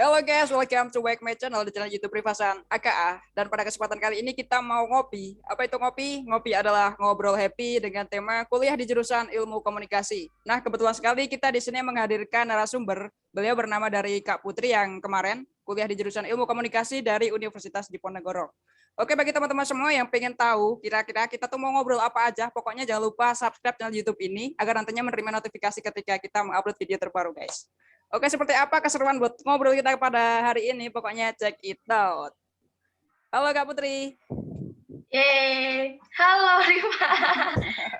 Halo guys, welcome to Wake My Channel di channel YouTube Privasan AKA. Dan pada kesempatan kali ini kita mau ngopi. Apa itu ngopi? Ngopi adalah ngobrol happy dengan tema kuliah di jurusan Ilmu Komunikasi. Nah, kebetulan sekali kita di sini menghadirkan narasumber. Beliau bernama dari Kak Putri yang kemarin kuliah di jurusan Ilmu Komunikasi dari Universitas Diponegoro. Oke, bagi teman-teman semua yang pengen tahu kira-kira kita tuh mau ngobrol apa aja, pokoknya jangan lupa subscribe channel YouTube ini agar nantinya menerima notifikasi ketika kita mengupload video terbaru, guys. Oke, seperti apa keseruan buat ngobrol kita pada hari ini? Pokoknya check it out. Halo Kak Putri. Yeay, halo Rima.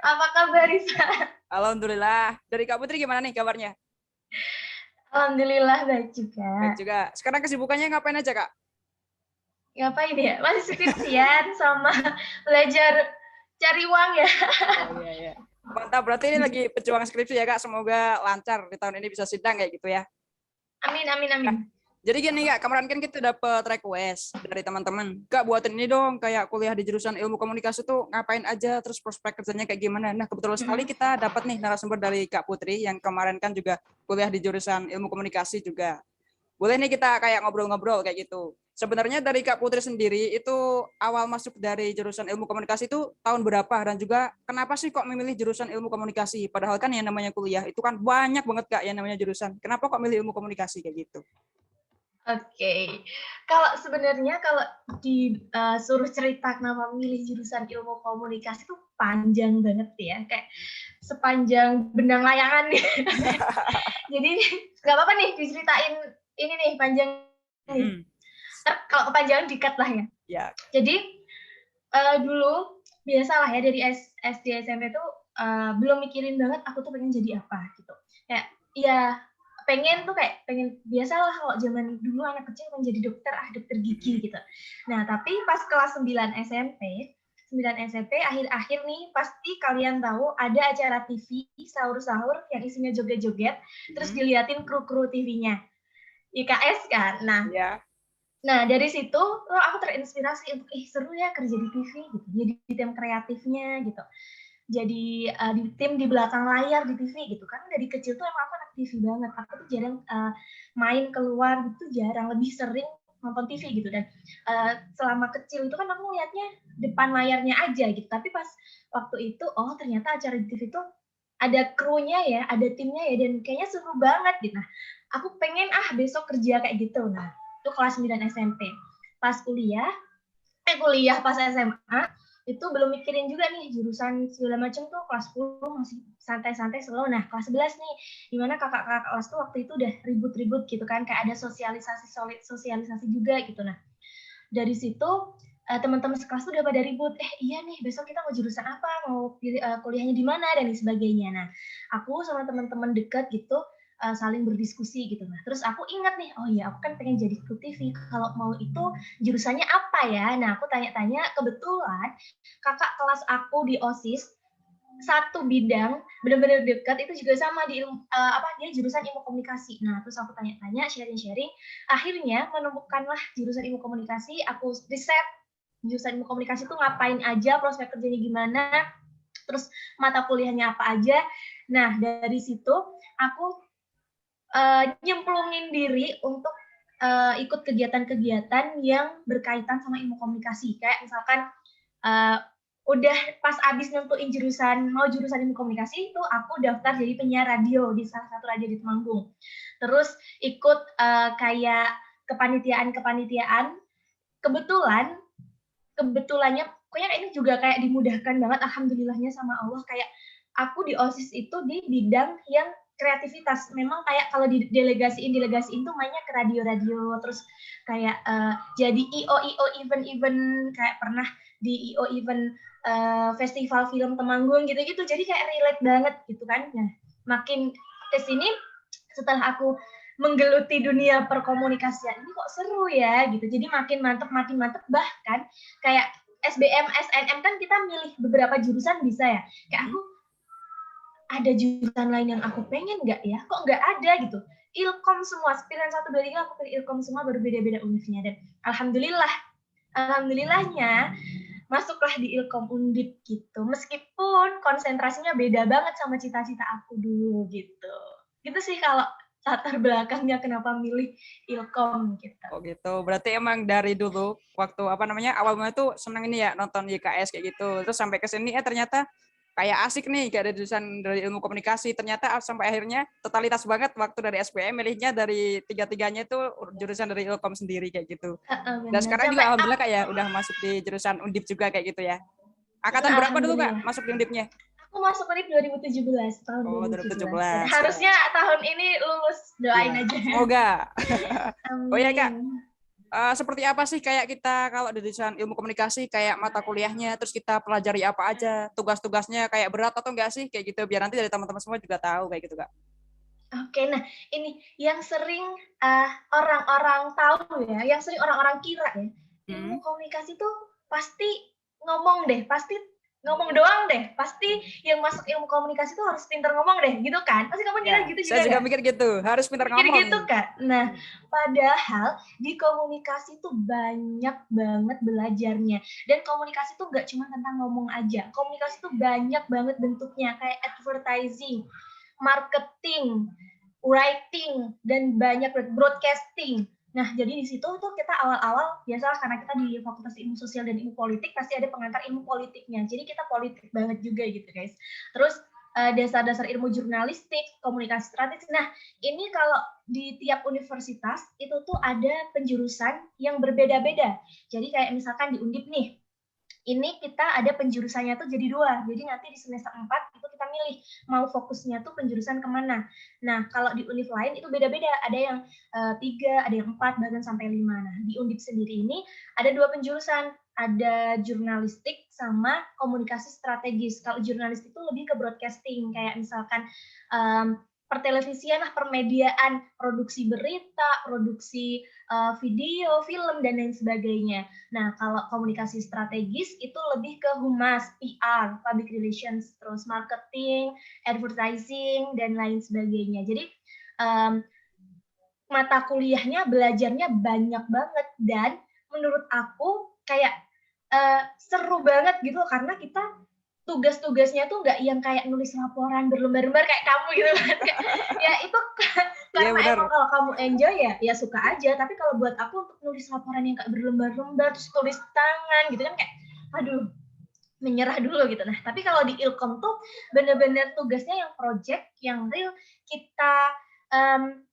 Apa kabar Risa? Alhamdulillah. Dari Kak Putri gimana nih kabarnya? Alhamdulillah baik juga. Baik juga. Sekarang kesibukannya ngapain aja, Kak? Ngapain ya? Masih skripsian sama belajar cari uang ya. Oh, iya. Mantap, berarti ini lagi perjuangan skripsi ya Kak. Semoga lancar di tahun ini bisa sidang kayak gitu ya. Amin. Nah, jadi gini Kak, kemarin kan kita dapat request dari teman-teman. Kak, buatin ini dong, kayak kuliah di jurusan Ilmu Komunikasi tuh ngapain aja, terus prospek kerjanya kayak gimana. Nah, kebetulan sekali kita dapat nih narasumber dari Kak Putri yang kemarin kan juga kuliah di jurusan Ilmu Komunikasi juga. Boleh nih kita kayak ngobrol-ngobrol kayak gitu. Sebenarnya dari Kak Putri sendiri itu awal masuk dari jurusan Ilmu Komunikasi itu tahun berapa dan juga kenapa sih kok memilih jurusan Ilmu Komunikasi? Padahal kan yang namanya kuliah itu kan banyak banget Kak yang namanya jurusan. Kenapa kok milih Ilmu Komunikasi kayak gitu? Oke. Kalau sebenarnya kalau disuruh cerita kenapa milih jurusan Ilmu Komunikasi itu panjang banget ya, kayak sepanjang benang layangan nih. Jadi nggak apa-apa nih diceritain ini nih panjang nih. Kalau kepanjangan dikat lah ya. Ya. Jadi dulu biasalah ya dari SD SMP tuh belum mikirin banget aku tuh pengen jadi apa gitu. Kayak ya pengen biasalah kalau zaman dulu anak kecil pengen jadi dokter gigi gitu. Nah, tapi pas kelas 9 SMP akhir-akhir nih pasti kalian tahu ada acara TV sahur-sahur yang isinya joget-joget terus diliatin kru-kru TV-nya. IKS kan. Nah, dari situ aku terinspirasi untuk seru ya kerja di TV gitu. Jadi di tim kreatifnya gitu. Jadi di tim di belakang layar di TV gitu kan. Dari kecil tuh emang aku anak TV banget. Aku tuh jarang main keluar gitu, jarang, lebih sering nonton TV gitu. Dan selama kecil itu kan aku ngeliatnya depan layarnya aja gitu. Tapi pas waktu itu ternyata acara di TV tuh ada krunya ya, ada timnya ya, dan kayaknya seru banget gitu. Nah, aku pengen besok kerja kayak gitu. Nah, itu kelas 9 SMP. Pas kuliah pas SMA, itu belum mikirin juga nih jurusan segala macam tuh. Kelas 10 masih santai-santai slow. Nah, kelas 11 nih, dimana kakak-kakak kelas tuh waktu itu udah ribut-ribut gitu kan, kayak ada sosialisasi juga gitu. Nah, dari situ teman-teman sekelas tuh udah pada ribut, iya nih besok kita mau jurusan apa, mau kuliahnya di mana dan sebagainya. Nah, aku sama teman-teman dekat gitu saling berdiskusi gitu. Nah, terus aku ingat nih, oh iya aku kan pengen jadi kru TV. Kalau mau itu jurusannya apa ya? Nah, aku tanya-tanya, kebetulan kakak kelas aku di OSIS satu bidang benar-benar dekat itu juga sama di dia jurusan ilmu komunikasi. Nah, terus aku tanya-tanya, sharing-sharing, akhirnya menemukanlah jurusan ilmu komunikasi. Aku riset jurusan ilmu komunikasi itu ngapain aja, prospek kerjanya gimana, terus mata kuliahnya apa aja. Nah, dari situ aku nyemplungin diri untuk ikut kegiatan-kegiatan yang berkaitan sama ilmu komunikasi. Kayak misalkan udah pas abis nentuin mau jurusan ilmu komunikasi itu aku daftar jadi penyiar radio di salah satu radio di Temanggung. Terus ikut kayak kepanitiaan. Kebetulannya pokoknya ini juga kayak dimudahkan banget, alhamdulillahnya sama Allah, kayak aku di OSIS itu di bidang yang kreativitas. Memang kayak kalau didelegasiin tuh mainnya ke radio-radio, terus kayak jadi IO event kayak pernah di IO event festival film Temanggung gitu-gitu. Jadi kayak relate banget gitu kan. Nah, makin kesini setelah aku menggeluti dunia perkomunikasian ini kok seru ya gitu. Jadi makin mantep, bahkan kayak SBM, SNM kan kita milih beberapa jurusan bisa ya. Kayak aku ada jurusan lain yang aku pengen nggak ya? Kok nggak ada gitu. Ilkom semua, pilihan 1, 2, 3 aku pilih Ilkom semua, berbeda-beda univnya. Dan alhamdulillahnya masuklah di Ilkom Undip gitu. Meskipun konsentrasinya beda banget sama cita-cita aku dulu gitu. Gitu sih kalau latar belakangnya kenapa milih Ilkom gitu. Oh gitu. Berarti emang dari dulu waktu apa namanya awalnya tuh seneng ini ya nonton YKS kayak gitu. Terus sampai ke sini ternyata kayak asik nih kayak ada jurusan dari ilmu komunikasi. Ternyata sampai akhirnya totalitas banget waktu dari SPM milihnya dari tiga-tiganya itu jurusan dari Ilkom sendiri kayak gitu. Dan Benar. sekarang Sampai juga alhamdulillah kayak ya udah masuk di jurusan Undip juga kayak gitu ya. Angkatan berapa dulu Kak alhamdulillah. masuk di Undipnya? Aku masuk univ 2017, tahun Oh 2017. Dan 2017. harusnya tahun ini lulus, doain Ya, aja. semoga. Oh ya Kak, Amin. seperti apa sih kayak kita kalau di jurusan ilmu komunikasi kayak mata kuliahnya terus kita pelajari apa aja, tugas-tugasnya kayak berat atau enggak sih kayak gitu biar nanti dari teman-teman semua juga tahu kayak gitu Kak. Oke, nah ini yang sering orang-orang tahu ya, yang sering orang-orang kira ya, ilmu Hmm. komunikasi tuh pasti ngomong deh, pasti ngomong doang deh, pasti yang masuk ilmu komunikasi tuh harus pintar ngomong deh, gitu kan? Pasti kamu kira Ya, gitu saya juga juga nggak? mikir gitu, harus pintar Mikir ngomong gitu nih. kan? Nah, padahal di komunikasi tuh banyak banget belajarnya. Dan komunikasi tuh nggak cuma tentang ngomong aja. Komunikasi tuh banyak banget bentuknya, kayak advertising, marketing, writing, dan banyak broadcasting. Nah, jadi di situ tuh kita awal-awal, biasalah karena kita di Fakultas Ilmu Sosial dan Ilmu Politik, pasti ada pengantar ilmu politiknya. Jadi kita politik banget juga gitu, guys. Terus dasar-dasar ilmu jurnalistik, komunikasi strategis. Nah, ini kalau di tiap universitas itu tuh ada penjurusan yang berbeda-beda. Jadi kayak misalkan di Undip nih, ini kita ada penjurusannya tuh jadi 2. Jadi nanti di semester 4 itu kita milih mau fokusnya tuh penjurusan kemana. Nah, kalau di univ lain itu beda-beda. Ada yang 3, ada yang 4, bahkan sampai 5. Nah, di Undip sendiri ini ada 2 penjurusan. Ada jurnalistik sama komunikasi strategis. Kalau jurnalistik itu lebih ke broadcasting, kayak misalkan pertelevisian lah, permediaan, produksi berita, produksi video, film, dan lain sebagainya. Nah, kalau komunikasi strategis itu lebih ke humas, PR, public relations, terus marketing, advertising, dan lain sebagainya. Jadi, mata kuliahnya belajarnya banyak banget. Dan menurut aku kayak seru banget gitu karena kita tugas-tugasnya tuh nggak yang kayak nulis laporan berlembar-lembar kayak kamu gitu kan. Ya itu Iya karena benar. emang kalau kamu enjoy ya suka aja. Tapi kalau buat aku untuk nulis laporan yang kayak berlembar-lembar terus tulis tangan gitu kan kayak aduh menyerah dulu gitu. Nah, tapi kalau di Ilkom tuh bener-bener tugasnya yang project, yang real, kita um,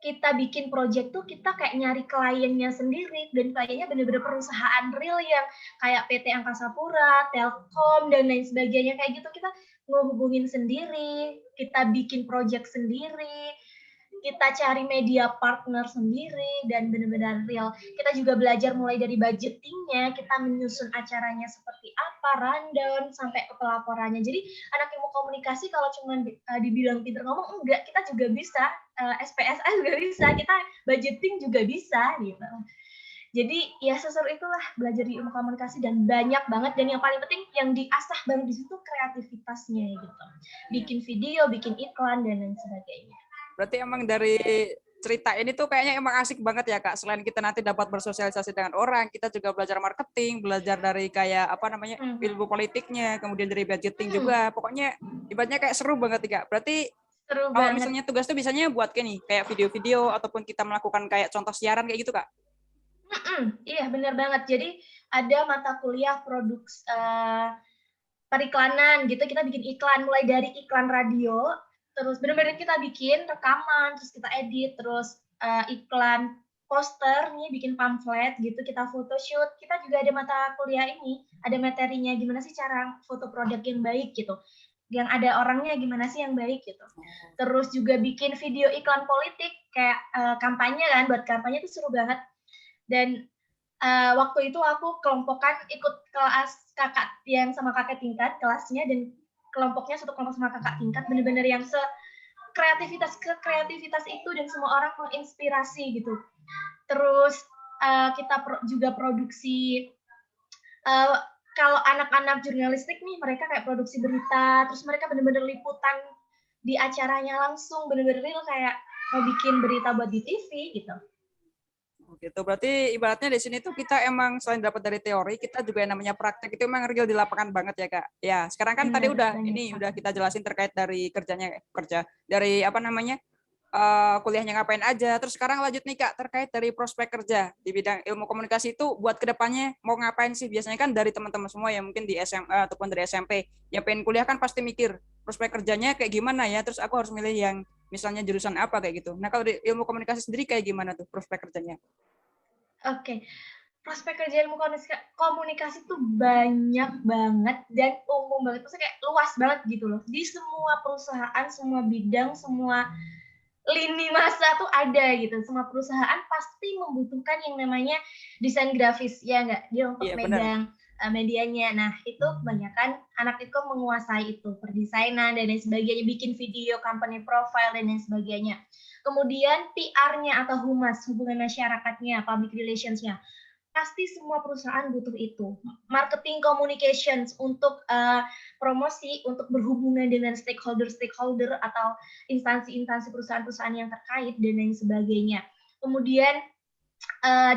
kita bikin project tuh kita kayak nyari kliennya sendiri dan kliennya bener-bener perusahaan real yang kayak PT Angkasa Pura, Telkom dan lain sebagainya kayak gitu kita ngehubungin sendiri, kita bikin project sendiri, kita cari media partner sendiri dan benar-benar real. Kita juga belajar mulai dari budgetingnya, kita menyusun acaranya seperti apa, rundown sampai ke pelaporannya. Jadi anak ilmu komunikasi kalau cuma dibilang pinter ngomong enggak, kita juga bisa SPSA juga bisa, kita budgeting juga bisa gitu. Jadi ya seseru itulah belajar di ilmu komunikasi dan banyak banget dan yang paling penting yang diasah banget di situ kreativitasnya gitu. Bikin video, bikin iklan dan lain sebagainya. Berarti emang dari cerita ini tuh kayaknya emang asik banget ya Kak. Selain kita nanti dapat bersosialisasi dengan orang, kita juga belajar marketing, belajar dari kayak apa namanya ilmu politiknya, kemudian dari budgeting juga. Pokoknya ibaratnya kayak seru banget Kak. Berarti Seru kalau banget. misalnya tugas tuh biasanya buat kayak nih, kayak video-video ataupun kita melakukan kayak contoh siaran kayak gitu Kak. Iya benar banget. Jadi ada mata kuliah periklanan gitu, kita bikin iklan mulai dari iklan radio, terus benar-benar kita bikin rekaman, terus kita edit, terus iklan poster nih bikin pamflet gitu, kita photoshoot. Kita juga ada mata kuliah ini, ada materinya gimana sih cara foto produk yang baik gitu. Yang ada orangnya gimana sih yang baik gitu. Terus juga bikin video iklan politik kayak kampanye kan, buat kampanye itu seru banget. Dan waktu itu aku kelompokan ikut kelas kakak yang sama kakak tingkat kelasnya dan kelompoknya satu kelompok sama kakak tingkat bener-bener yang kreativitas itu dan semua orang menginspirasi gitu. Terus kita juga produksi kalau anak-anak jurnalistik nih mereka kayak produksi berita terus mereka bener-bener liputan di acaranya langsung bener-bener real kayak mau bikin berita buat di TV gitu. Gitu. Berarti ibaratnya di sini tuh kita emang selain dapat dari teori, kita juga yang namanya praktek itu emang real di lapangan banget ya Kak. Ya, sekarang kan tadi Bener, udah banyak ini banget. udah kita jelasin terkait dari kerja dari apa namanya? kuliahnya ngapain aja. Terus sekarang lanjut nih Kak, terkait dari prospek kerja di bidang ilmu komunikasi itu buat kedepannya mau ngapain sih? Biasanya kan dari teman-teman semua yang mungkin di SMA ataupun dari SMP yang pengen kuliah kan pasti mikir prospek kerjanya kayak gimana ya. Terus aku harus milih yang misalnya jurusan apa kayak gitu. Nah kalau di ilmu komunikasi sendiri kayak gimana tuh prospek kerjanya? Oke, prospek kerja ilmu komunikasi tuh banyak banget dan umum banget, maksudnya kayak luas banget gitu loh. Di semua perusahaan, semua bidang, semua lini masa tuh ada gitu. Semua perusahaan pasti membutuhkan yang namanya desain grafis, ya nggak? Dia untuk Iya benar. megang medianya. Nah, itu kebanyakan anak itu menguasai itu, perdesainan dan lain sebagainya, bikin video, company profile dan lain sebagainya. Kemudian PR-nya atau humas, hubungan masyarakatnya, public relations-nya. Pasti semua perusahaan butuh itu. Marketing communications untuk promosi, untuk berhubungan dengan stakeholder-stakeholder atau instansi-instansi perusahaan-perusahaan yang terkait dan lain sebagainya. Kemudian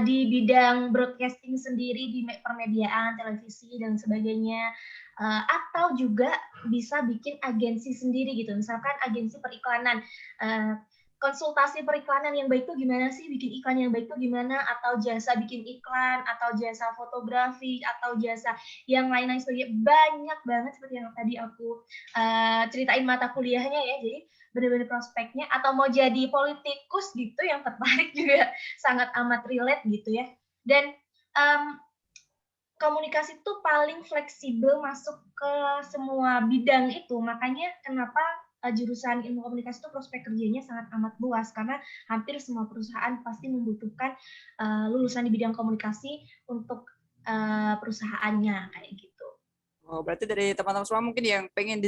di bidang broadcasting sendiri, di permediaan, televisi dan sebagainya, atau juga bisa bikin agensi sendiri gitu. Misalkan agensi periklanan, konsultasi periklanan yang baik tuh gimana sih, bikin iklan yang baik tuh gimana, atau jasa bikin iklan, atau jasa fotografi, atau jasa yang lain-lain sebagainya. Banyak banget seperti yang tadi aku ceritain mata kuliahnya ya. Jadi benar-benar prospeknya, atau mau jadi politikus gitu yang tertarik juga sangat amat relate gitu ya. Dan komunikasi itu paling fleksibel masuk ke semua bidang itu. Makanya kenapa jurusan ilmu komunikasi itu prospek kerjanya sangat amat luas, karena hampir semua perusahaan pasti membutuhkan lulusan di bidang komunikasi untuk perusahaannya kayak gitu. Oh, berarti dari teman-teman semua mungkin yang pengen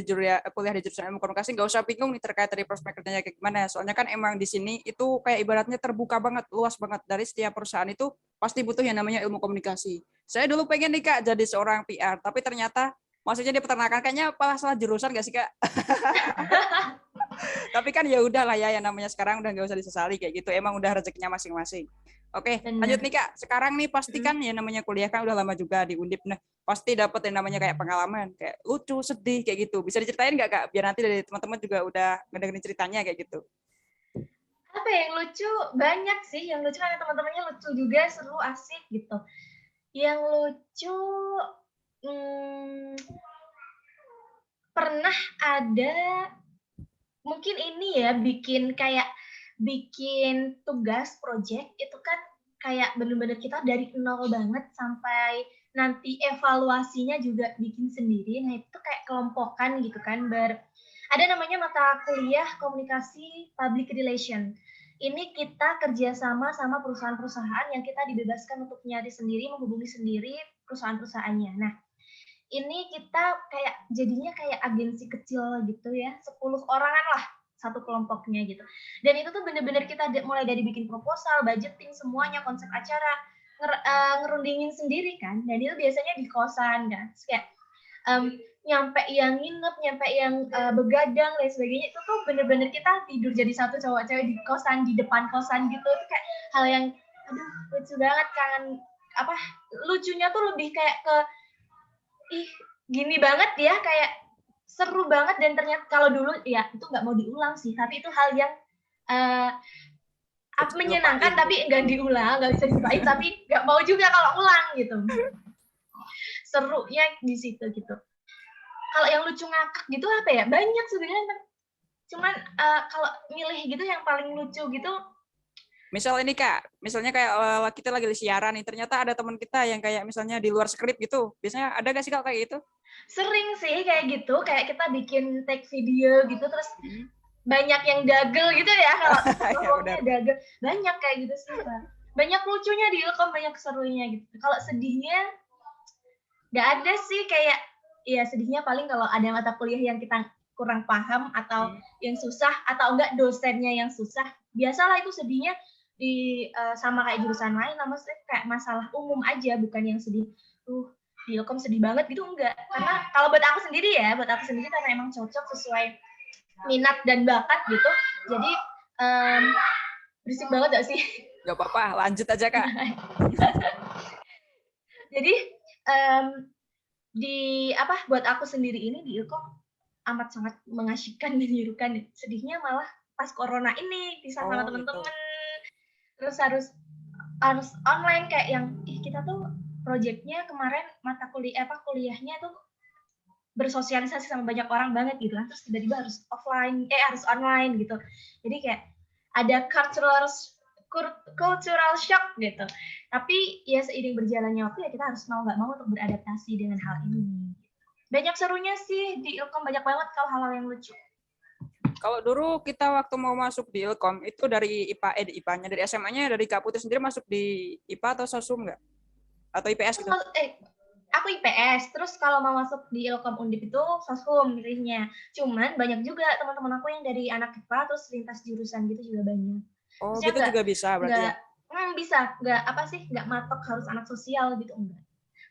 kuliah di jurusan ilmu komunikasi nggak usah bingung nih terkait dari prospek kerjanya kayak gimana. Soalnya kan emang di sini itu kayak ibaratnya terbuka banget, luas banget. Dari setiap perusahaan itu pasti butuh yang namanya ilmu komunikasi. Saya dulu pengen nih Kak jadi seorang PR, tapi ternyata maksudnya di peternakan kayaknya malah salah jurusan nggak sih Kak? Tapi kan ya udah lah ya, yang namanya sekarang udah nggak usah disesali kayak gitu. Emang udah rezekinya masing-masing. Oke, lanjut Benar. nih Kak. Sekarang nih pasti kan ya namanya kuliah kan udah lama juga di Undip. Nah, pasti dapat yang namanya kayak pengalaman, kayak lucu, sedih kayak gitu. Bisa diceritain nggak Kak? Biar nanti dari teman-teman juga udah ngedengerin ceritanya kayak gitu. Apa ya, yang lucu banyak sih, yang lucu kan teman-temannya lucu juga, seru, asik gitu. Yang lucu, hmm, pernah ada, mungkin ini ya, bikin tugas project itu kan kayak bener-bener kita dari nol banget sampai nanti evaluasinya juga bikin sendiri. Nah itu kayak kelompokan gitu kan, ada namanya mata kuliah komunikasi public relation. Ini kita kerjasama sama perusahaan-perusahaan yang kita dibebaskan untuk nyari sendiri, menghubungi sendiri perusahaan-perusahaannya. Nah, ini kita kayak jadinya kayak agensi kecil gitu ya, 10 orangan lah satu kelompoknya gitu. Dan itu tuh bener-bener kita mulai dari bikin proposal, budgeting semuanya, konsep acara, ngerundingin sendiri kan. Dan itu biasanya di kosan kan. Terus kayak nyampe yang nginep, nyampe yang begadang dan sebagainya, itu tuh bener-bener kita tidur jadi satu cowok cewek di kosan, di depan kosan gitu. Itu kayak hal yang aduh lucu banget, kangen apa, lucunya tuh lebih kayak ke ih gini banget ya, kayak seru banget. Dan ternyata kalau dulu ya itu nggak mau diulang sih, tapi itu hal yang uh, Bisa menyenangkan ngelupain tapi gitu. nggak diulang, nggak bisa dilupain tapi nggak mau juga kalau ulang gitu. Serunya di situ gitu. Kalau yang lucu ngakak gitu apa ya, banyak sebenarnya, cuman kalau milih gitu yang paling lucu gitu. Misal ini Kak, misalnya kayak kita lagi siaran nih, ternyata ada teman kita yang kayak misalnya di luar skrip gitu. Biasanya ada nggak sih Kak kayak gitu? Sering sih kayak gitu, kayak kita bikin take video gitu terus banyak yang dagel gitu ya, kalau Ya ngomongnya benar. dagel, banyak kayak gitu sih. Banyak lucunya di Ilkom, banyak serunya gitu. Kalau sedihnya nggak ada sih, kayak ya sedihnya paling kalau ada mata kuliah yang kita kurang paham atau yang susah, atau enggak dosennya yang susah. Biasalah itu sedihnya di sama kayak jurusan lain, maksudnya kayak masalah umum aja, bukan yang sedih di Ilkom sedih banget gitu, enggak. Karena kalau buat aku sendiri karena emang cocok sesuai minat dan bakat gitu. Jadi berisik banget gak sih? Gak apa-apa, lanjut aja Kak. Jadi buat aku sendiri ini di Ilkom amat sangat mengasyikkan dan menyerukan. Sedihnya malah pas corona ini pisah sama gitu. teman-teman, terus harus online kayak yang kita tuh projectnya kemarin mata kuliahnya tuh bersosialisasi sama banyak orang banget gitu kan, terus tiba-tiba harus harus online gitu, jadi kayak ada cultural shock gitu. Tapi ya seiring berjalannya waktu ya kita harus mau nggak mau untuk beradaptasi dengan hal ini. Banyak serunya sih di Ilkom, banyak banget kalau hal-hal yang lucu. Kalau dulu kita waktu mau masuk di Ilkom itu dari IPA-nya dari SMA-nya dari Kak Putri sendiri masuk di IPA atau Sosum nggak? Atau IPS gitu? Aku IPS, terus kalau mau masuk di Ilkom Undip itu Soshum milihnya. Cuman banyak juga teman-teman aku yang dari anak IPA terus lintas jurusan gitu juga banyak. Oh, Maksudnya gitu juga bisa berarti ya? nggak matok harus anak sosial gitu, enggak.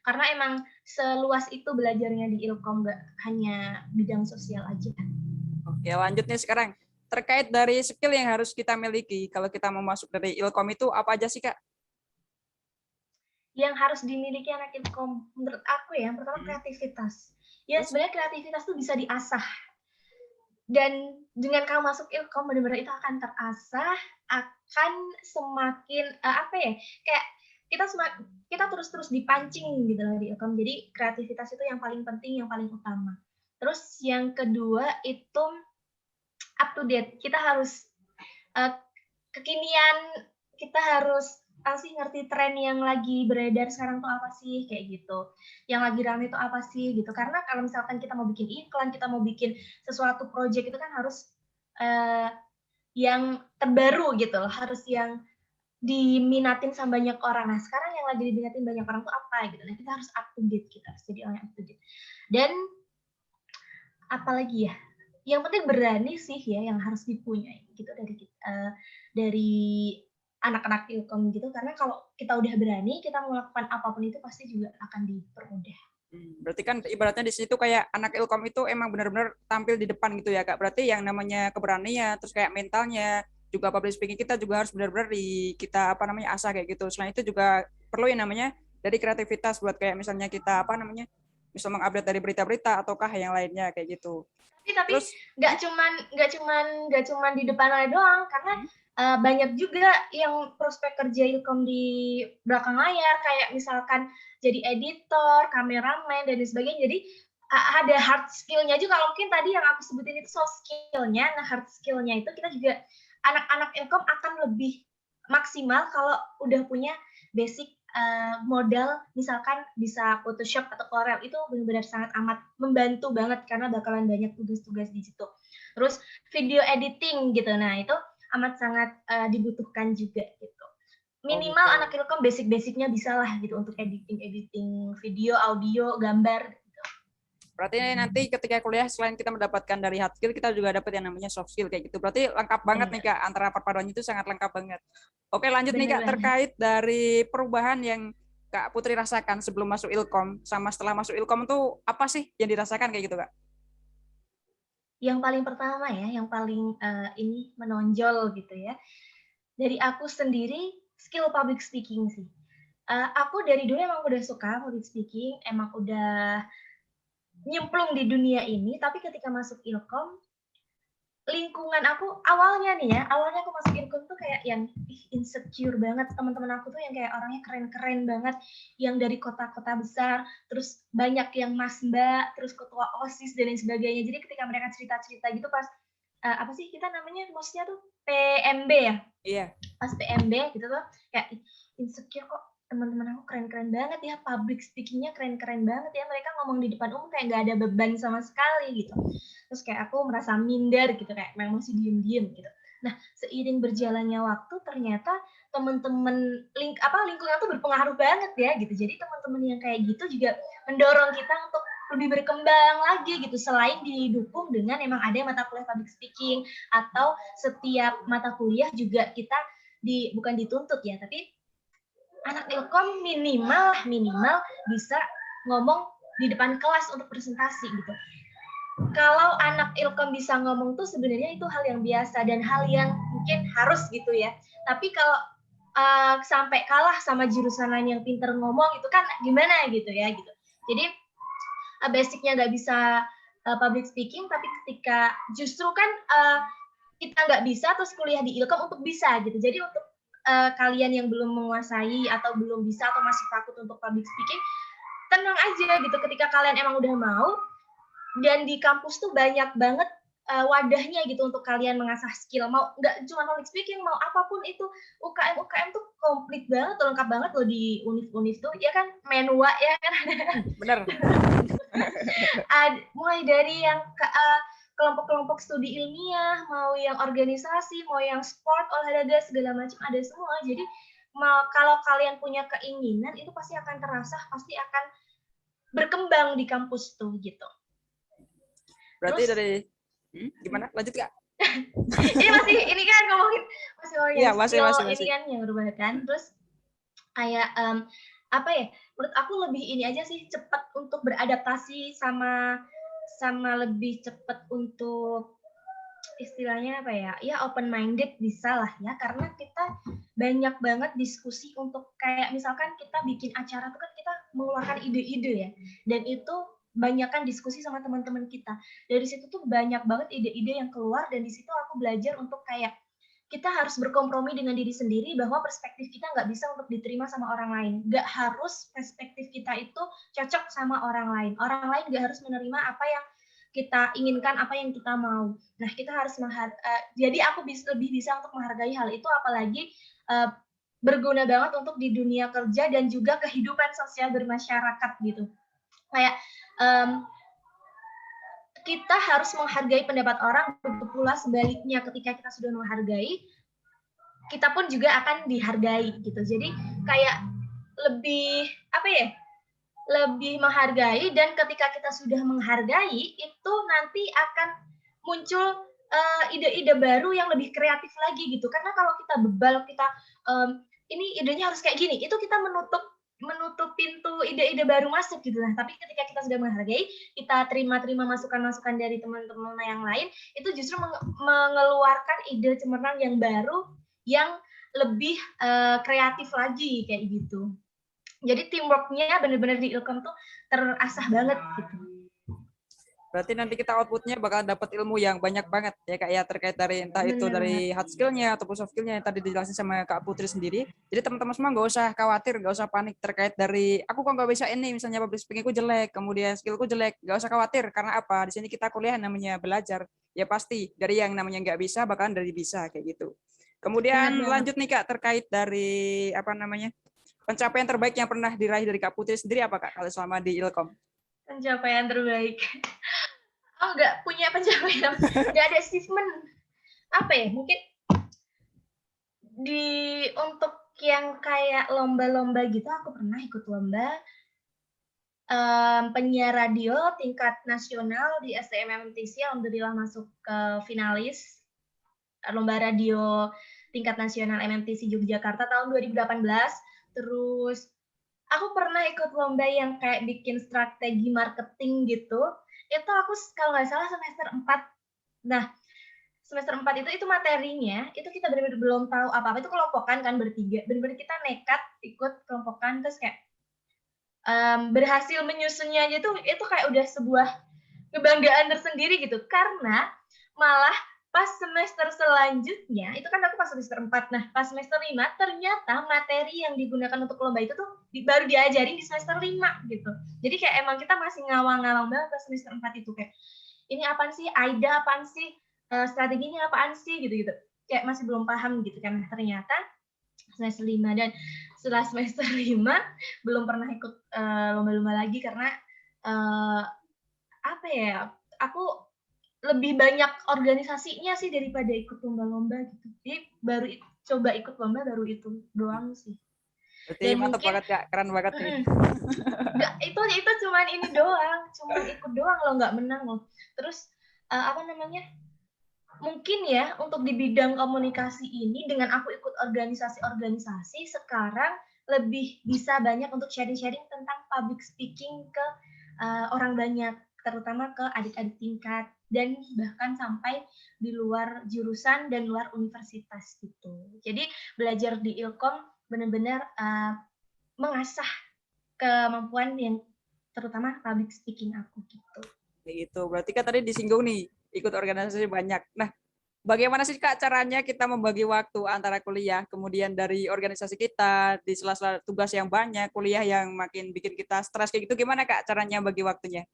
Karena emang seluas itu belajarnya di Ilkom, nggak hanya bidang sosial aja. Oke, lanjut nih sekarang. Terkait dari skill yang harus kita miliki kalau kita mau masuk dari Ilkom itu apa aja sih, Kak? Yang harus dimiliki anak Ilkom menurut aku ya, yang pertama kreativitas. Ya sebenarnya kreativitas tuh bisa diasah. Dan dengan kamu masuk Ilkom benar-benar itu akan terasah, akan semakin kayak kita terus-terus dipancing gitu loh di Ilkom. Jadi kreativitas itu yang paling penting, yang paling utama. Terus yang kedua itu up to date. Kita harus kekinian, kita harus ngerti tren yang lagi beredar sekarang tuh apa sih, kayak gitu. Yang lagi rame tuh apa sih gitu. Karena kalau misalkan kita mau bikin iklan, kita mau bikin sesuatu project itu kan harus yang terbaru gitu loh, harus yang diminatin sama banyak orang. Nah, sekarang yang lagi diminatin banyak orang tuh apa gitu. Nah, kita harus up to date, kita harus jadi orang up to date. Dan apalagi ya, yang penting berani sih ya yang harus dipunyai gitu dari anak-anak Ilkom gitu, karena kalau kita udah berani, kita melakukan apapun itu pasti juga akan dipermudah. Berarti kan ibaratnya di situ kayak anak Ilkom itu emang benar-benar tampil di depan gitu ya, Kak. Berarti yang namanya keberanian, terus kayak mentalnya, juga public speaking kita juga harus benar-benar kita asah kayak gitu. Selain itu juga perlu yang namanya dari kreativitas buat kayak misalnya kita bisa mengupdate dari berita-berita ataukah yang lainnya kayak gitu. Tapi nggak cuman di depan doang, karena banyak juga yang prospek kerja Ilkom di belakang layar, kayak misalkan jadi editor, kameramen dan sebagainya. Jadi ada hard skill-nya juga. Kalau mungkin tadi yang aku sebutin itu soft skill-nya, nah hard skill-nya itu kita juga anak-anak Ilkom akan lebih maksimal kalau udah punya basic modal, misalkan bisa Photoshop atau Corel, itu benar-benar sangat amat membantu banget karena bakalan banyak tugas-tugas di situ. Terus video editing gitu, nah itu amat sangat dibutuhkan juga gitu. Minimal anak Ilkom basic-basicnya bisa lah gitu untuk editing video, audio, gambar. Berarti nanti ketika kuliah selain kita mendapatkan dari hard skill, kita juga dapat yang namanya soft skill kayak gitu. Berarti lengkap banget nih Kak, antara perpaduannya itu sangat lengkap banget. Oke, lanjut nih Kak, terkait dari perubahan yang Kak Putri rasakan sebelum masuk Ilkom sama setelah masuk Ilkom tuh apa sih yang dirasakan kayak gitu Kak? Yang paling pertama ya, yang paling ini menonjol gitu ya. Dari aku sendiri skill public speaking sih. Aku dari dulu emang udah suka public speaking, emang udah nyemplung di dunia ini, tapi ketika masuk Ilkom, lingkungan aku awalnya aku masuk Ilkom tuh kayak yang insecure banget. Teman-teman aku tuh yang kayak orangnya keren-keren banget, yang dari kota-kota besar, terus banyak yang mas mbak, terus ketua OSIS dan lain sebagainya. Jadi ketika mereka cerita-cerita gitu pas apa sih kita namanya maksudnya tuh PMB ya? Iya. Pas PMB gitu tuh kayak insecure kok, teman-teman aku keren-keren banget ya, public speaking-nya keren-keren banget ya, mereka ngomong di depan umum kayak nggak ada beban sama sekali gitu. Terus kayak aku merasa minder gitu, kayak memang masih diem-diem gitu. Nah, seiring berjalannya waktu ternyata teman-teman lingkungan tuh berpengaruh banget ya gitu. Jadi teman-teman yang kayak gitu juga mendorong kita untuk lebih berkembang lagi gitu, selain didukung dengan emang ada mata kuliah public speaking, atau setiap mata kuliah juga kita bukan dituntut ya, tapi anak Ilkom minimal bisa ngomong di depan kelas untuk presentasi gitu. Kalau anak Ilkom bisa ngomong tuh sebenarnya itu hal yang biasa dan hal yang mungkin harus gitu ya. Tapi kalau sampai kalah sama jurusan lain yang pinter ngomong itu kan gimana gitu ya gitu. Jadi basicnya nggak bisa public speaking, tapi ketika justru kan kita nggak bisa terus kuliah di Ilkom untuk bisa gitu. Jadi untuk kalian yang belum menguasai atau belum bisa atau masih takut untuk public speaking, tenang aja gitu. Ketika kalian emang udah mau, dan di kampus tuh banyak banget wadahnya gitu untuk kalian mengasah skill. Mau nggak cuma public speaking, mau apapun itu. UKM tuh komplit banget, lengkap banget loh di univ-univ tuh. Ya kan, menwa ya kan. Bener. Mulai dari yang kelompok-kelompok studi ilmiah, mau yang organisasi, mau yang sport, olahraga, segala macam ada semua. Jadi kalau kalian punya keinginan, itu pasti akan terasa, pasti akan berkembang di kampus tuh gitu. Berarti Terus, dari gimana? Lanjut Kak. ini kan ngomongin masih Masih. ini kan yang berubah kan. Terus kayak apa ya? Menurut aku lebih ini aja sih, cepat untuk beradaptasi sama lebih cepat untuk istilahnya apa ya? Ya open minded bisa lah ya, karena kita banyak banget diskusi untuk kayak misalkan kita bikin acara tuh kan kita mengeluarkan ide-ide ya. Dan itu banyakkan diskusi sama teman-teman kita. Dari situ tuh banyak banget ide-ide yang keluar, dan di situ aku belajar untuk kayak kita harus berkompromi dengan diri sendiri bahwa perspektif kita nggak bisa untuk diterima sama orang lain. Nggak harus perspektif kita itu cocok sama orang lain. Orang lain nggak harus menerima apa yang kita inginkan, apa yang kita mau. Nah, kita harus jadi aku lebih bisa untuk menghargai hal itu, apalagi berguna banget untuk di dunia kerja dan juga kehidupan sosial bermasyarakat gitu. Kayak kita harus menghargai pendapat orang, begitu pula sebaliknya ketika kita sudah menghargai, kita pun juga akan dihargai gitu. Jadi kayak lebih apa ya? Lebih menghargai, dan ketika kita sudah menghargai itu nanti akan muncul ide-ide baru yang lebih kreatif lagi gitu. Karena kalau kita bebal, kita ini idenya harus kayak gini, itu kita menutup pintu ide-ide baru masuk gitu. Nah, tapi ketika kita sudah menghargai, kita terima masukan-masukan dari teman-teman yang lain, itu justru mengeluarkan ide cemerlang yang baru, yang lebih kreatif lagi kayak gitu. Jadi teamwork-nya benar-benar di Ilkom tuh terasah banget gitu. Berarti nanti kita output-nya bakal dapat ilmu yang banyak banget ya Kak ya, terkait dari entah itu dari hard skill-nya ataupun soft skill-nya yang tadi dijelasin sama Kak Putri sendiri. Jadi teman-teman semua nggak usah khawatir, nggak usah panik terkait dari aku kok nggak bisa ini, misalnya public speaking-ku jelek, kemudian skill-ku jelek. Nggak usah khawatir, karena apa? Di sini kita kuliah namanya belajar. Ya pasti dari yang namanya nggak bisa bakalan dari bisa kayak gitu. Kemudian lanjut nih Kak, terkait dari apa namanya, pencapaian terbaik yang pernah diraih dari Kak Putri sendiri apa Kak kalau selama di Ilkom? Pencapaian terbaik. Oh, nggak punya pencapaian, nggak ada achievement. Apa ya, mungkin untuk yang kayak lomba-lomba gitu, aku pernah ikut lomba penyiar radio tingkat nasional di STM-MTC, alhamdulillah masuk ke finalis lomba radio tingkat nasional MMTC Yogyakarta tahun 2018. Terus aku pernah ikut lomba yang kayak bikin strategi marketing gitu. Itu aku kalau nggak salah semester 4. Nah, semester 4 itu materinya, itu kita benar-benar belum tahu apa-apa. Itu kelompokan kan bertiga. Benar-benar kita nekat ikut kelompokan, terus kayak berhasil menyusunnya aja tuh, itu kayak udah sebuah kebanggaan tersendiri gitu. Karena malah pas semester selanjutnya, itu kan aku pas semester 4, nah pas semester 5, ternyata materi yang digunakan untuk lomba itu tuh baru diajarin di semester 5 gitu. Jadi kayak emang kita masih ngawang-ngawang banget pas semester 4 itu, kayak ini apaan sih, AIDA apaan sih, strateginya apaan sih, gitu-gitu. Kayak masih belum paham gitu kan. Nah, ternyata semester 5, dan setelah semester 5 belum pernah ikut lomba-lomba lagi karena apa ya, aku lebih banyak organisasinya sih daripada ikut lomba-lomba gitu. Jadi baru coba ikut lomba baru itu doang sih. Berarti mantap banget Kak, keren banget nih. Itu cuman ini doang, cuman ikut doang loh, nggak menang loh. Terus apa namanya? Mungkin ya untuk di bidang komunikasi ini, dengan aku ikut organisasi-organisasi, sekarang lebih bisa banyak untuk sharing-sharing tentang public speaking ke orang banyak, terutama ke adik-adik tingkat, dan bahkan sampai di luar jurusan dan luar universitas gitu. Jadi belajar di Ilkom benar-benar mengasah kemampuan yang terutama public speaking aku gitu. Gitu. Berarti kan tadi disinggung nih, ikut organisasi banyak. Nah, bagaimana sih Kak caranya kita membagi waktu antara kuliah, kemudian dari organisasi kita, di sela-sela tugas yang banyak, kuliah yang makin bikin kita stres kayak gitu, gimana Kak caranya bagi waktunya?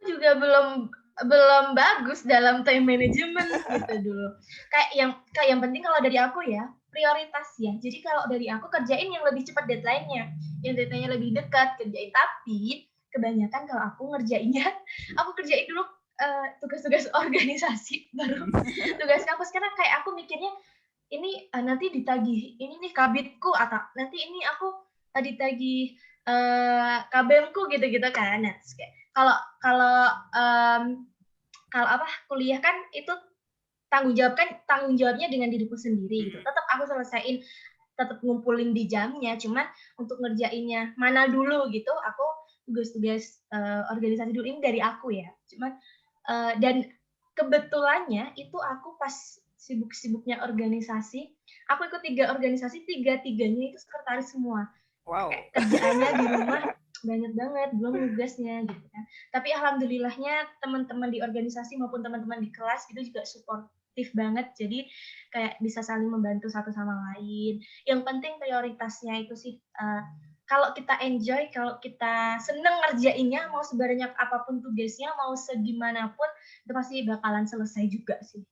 Juga belum belum bagus dalam time management gitu dulu. Kayak yang penting kalau dari aku ya, prioritas ya. Jadi kalau dari aku kerjain yang lebih cepat deadline-nya, yang deadline-nya lebih dekat kerjain. Tapi kebanyakan kalau aku ngerjainnya, aku kerjain dulu tugas-tugas organisasi baru tugas kampus karena kayak aku mikirnya ini nanti ditagih ini nih kabitku atau nanti ini aku ditagih kabemku gitu-gitu kan. Nah, kayak kalau kalau kalau apa kuliah kan itu tanggung jawabnya dengan diriku sendiri gitu. Tetap aku selesaiin, tetap ngumpulin di jamnya. Cuman untuk ngerjainnya mana dulu gitu, aku tugas-tugas organisasi dulu ini dari aku ya. Cuman dan kebetulannya itu aku pas sibuk-sibuknya organisasi, aku ikut 3 organisasi, tiga-tiganya itu sekretaris semua. Wow. Kayak kerjaannya di rumah banyak banget, belum nugasnya gitu kan. Tapi alhamdulillahnya teman-teman di organisasi maupun teman-teman di kelas itu juga suportif banget. Jadi kayak bisa saling membantu satu sama lain. Yang penting prioritasnya itu sih kalau kita enjoy, kalau kita seneng ngerjainnya, mau sebanyak apapun tugasnya, mau segimanapun, itu pasti bakalan selesai juga sih.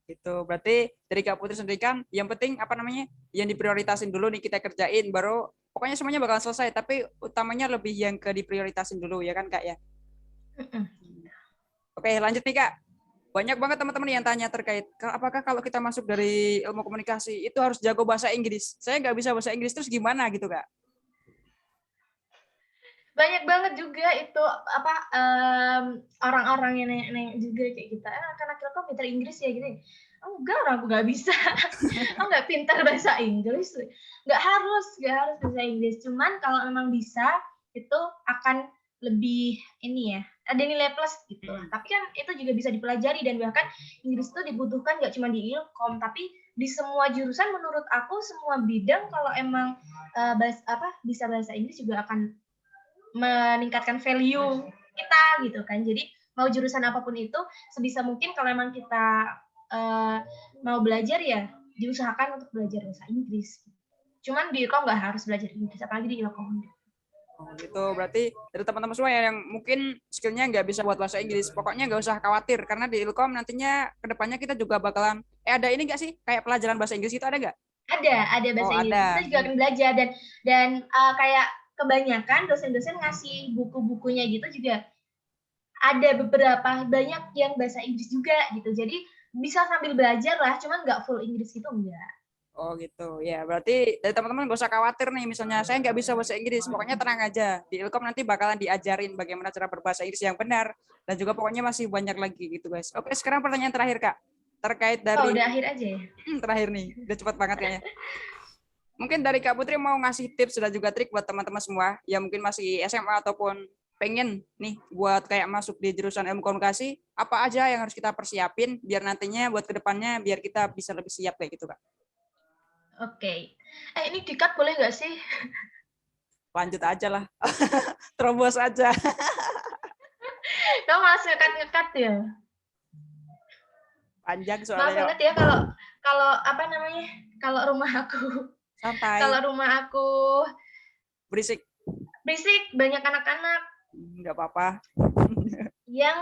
Gitu. Berarti dari Kak Putri sendiri kan yang penting apa namanya? Yang diprioritasin dulu nih kita kerjain baru pokoknya semuanya bakal selesai, tapi utamanya lebih yang ke diprioritasin dulu ya kan Kak ya. Oke, lanjut nih Kak. Banyak banget teman-teman yang tanya terkait apakah kalau kita masuk dari ilmu komunikasi itu harus jago bahasa Inggris. Saya nggak bisa bahasa Inggris terus gimana gitu Kak? Banyak banget juga itu apa orang-orang yang nanya juga kayak gitu. Karena kita kok pintar Inggris ya gitu. Enggak, aku nggak bisa. Aku nggak pintar bahasa Inggris. Nggak harus bahasa Inggris. Cuman kalau memang bisa itu akan lebih ini ya ada nilai plus gitu. Tapi kan itu juga bisa dipelajari dan bahkan Inggris itu dibutuhkan nggak cuma di ilkom tapi di semua jurusan menurut aku semua bidang kalau emang bisa bahasa Inggris juga akan meningkatkan value kita gitu kan. Jadi mau jurusan apapun itu sebisa mungkin kalau memang kita mau belajar ya diusahakan untuk belajar bahasa Inggris. Cuman di Ilkom nggak harus belajar Inggris, apalagi di Ilkom. Oh, gitu. Berarti dari teman-teman semua yang mungkin skillnya nggak bisa buat bahasa Inggris, pokoknya nggak usah khawatir karena di Ilkom nantinya kedepannya kita juga bakalan ada ini nggak sih kayak pelajaran bahasa Inggris itu ada nggak? Ada bahasa Inggris. Ada. Kita juga akan belajar dan kayak kebanyakan dosen-dosen ngasih buku-bukunya gitu juga ada beberapa banyak yang bahasa Inggris juga gitu. Jadi bisa sambil belajar lah, cuman nggak full Inggris gitu enggak. Oh gitu. Ya, berarti dari teman-teman gak usah khawatir nih. Misalnya saya nggak bisa bahasa Inggris, pokoknya tenang aja. Di Ilkom nanti bakalan diajarin bagaimana cara berbahasa Inggris yang benar. Dan juga pokoknya masih banyak lagi gitu guys. Oke, sekarang pertanyaan terakhir Kak. Terkait dari... udah akhir aja ya? Terakhir nih. Udah cepat banget kayaknya. Mungkin dari Kak Putri mau ngasih tips dan juga trik buat teman-teman semua yang mungkin masih SMA ataupun pengen nih buat kayak masuk di jurusan ilmu komunikasi, apa aja yang harus kita persiapin biar nantinya buat kedepannya biar kita bisa lebih siap kayak gitu Kak. Oke. Ini di-cut boleh nggak sih? Lanjut aja lah. Terobos aja. Kamu masih ngekat ya? Panjang Maaf soalnya. banget ya kalau apa namanya? Kalau rumah aku. Santai. Kalau rumah aku berisik, banyak anak-anak. Nggak apa-apa. Yang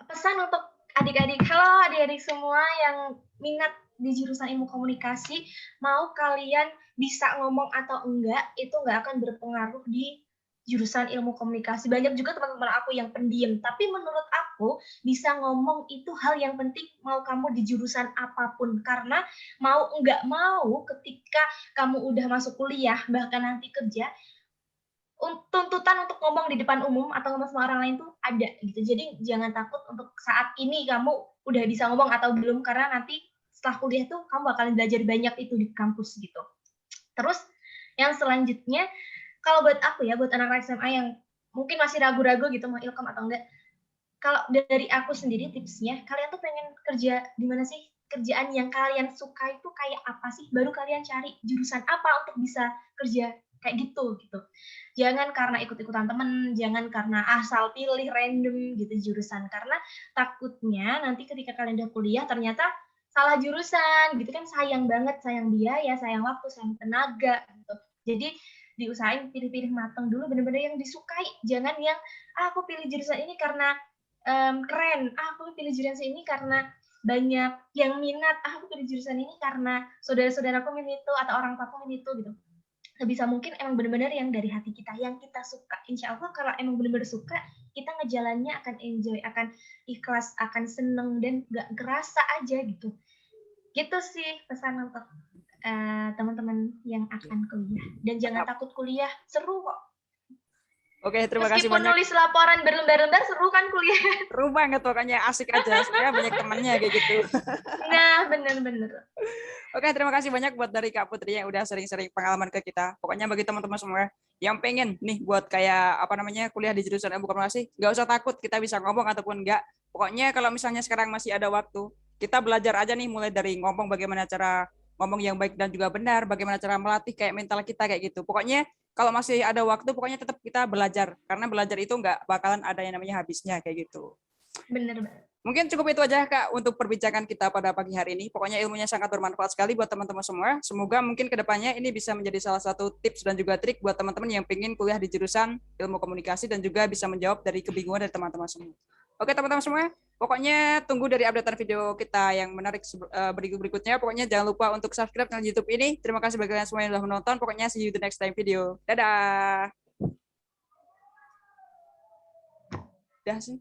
pesan untuk adik-adik, halo adik-adik semua yang minat di jurusan ilmu komunikasi, mau kalian bisa ngomong atau enggak, itu nggak akan berpengaruh di jurusan ilmu komunikasi. Banyak juga teman-teman aku yang pendiam, tapi menurut aku bisa ngomong itu hal yang penting mau kamu di jurusan apapun. Karena mau enggak mau ketika kamu udah masuk kuliah, bahkan nanti kerja, tuntutan untuk ngomong di depan umum atau ngomong sama orang lain tuh ada gitu. Jadi jangan takut untuk saat ini kamu udah bisa ngomong atau belum karena nanti setelah kuliah tuh kamu bakalan belajar banyak itu di kampus gitu. Terus yang selanjutnya kalau buat aku ya, buat anak-anak SMA yang mungkin masih ragu-ragu gitu mau ilkom atau enggak. Kalau dari aku sendiri tipsnya, kalian tuh pengen kerja di mana sih? Kerjaan yang kalian suka itu kayak apa sih? Baru kalian cari jurusan apa untuk bisa kerja kayak gitu gitu. Jangan karena ikut-ikutan temen, jangan karena asal pilih random gitu jurusan, karena takutnya nanti ketika kalian udah kuliah ternyata salah jurusan gitu kan, sayang banget, sayang biaya, sayang waktu, sayang tenaga gitu. Jadi diusahain pilih-pilih mateng dulu bener-bener yang disukai, jangan yang aku pilih jurusan ini karena keren, aku pilih jurusan ini karena banyak yang minat, aku pilih jurusan ini karena saudara-saudaraku milih itu atau orang tuaku milih itu gitu. Sebisa mungkin emang bener-bener yang dari hati kita, yang kita suka. Insya Allah kalau emang bener-bener suka, kita ngejalannya akan enjoy, akan ikhlas, akan seneng, dan gak kerasa aja gitu. Gitu sih pesan untuk teman-teman yang akan kuliah. Dan jangan takut kuliah, seru kok. Oke, terima kasih Meskipun banyak. nulis laporan berlembar-lembar, seru kan kuliah? Seru banget pokoknya, asik aja. Sebenarnya banyak temannya kayak gitu. Nah, bener-bener. Oke, terima kasih banyak buat dari Kak Putri yang udah sering-sering pengalaman ke kita. Pokoknya bagi teman-teman semua yang pengen nih buat kayak apa namanya kuliah di jurusan ilmu komunikasi, nggak usah takut, kita bisa ngomong ataupun enggak. Pokoknya kalau misalnya sekarang masih ada waktu, kita belajar aja nih mulai dari ngomong bagaimana cara ngomong yang baik dan juga benar, bagaimana cara melatih kayak mental kita kayak gitu. Pokoknya kalau masih ada waktu, pokoknya tetap kita belajar. Karena belajar itu nggak bakalan ada yang namanya habisnya kayak gitu. Bener banget. Mungkin cukup itu aja Kak untuk perbincangan kita pada pagi hari ini. Pokoknya ilmunya sangat bermanfaat sekali buat teman-teman semua. Semoga mungkin kedepannya ini bisa menjadi salah satu tips dan juga trik buat teman-teman yang ingin kuliah di jurusan ilmu komunikasi dan juga bisa menjawab dari kebingungan dari teman-teman semua. Oke teman-teman semua, pokoknya tunggu dari updatean video kita yang menarik berikutnya. Pokoknya jangan lupa untuk subscribe channel YouTube ini. Terima kasih bagi kalian semua yang sudah menonton. Pokoknya see you the next time video. Dadah. Dah sih.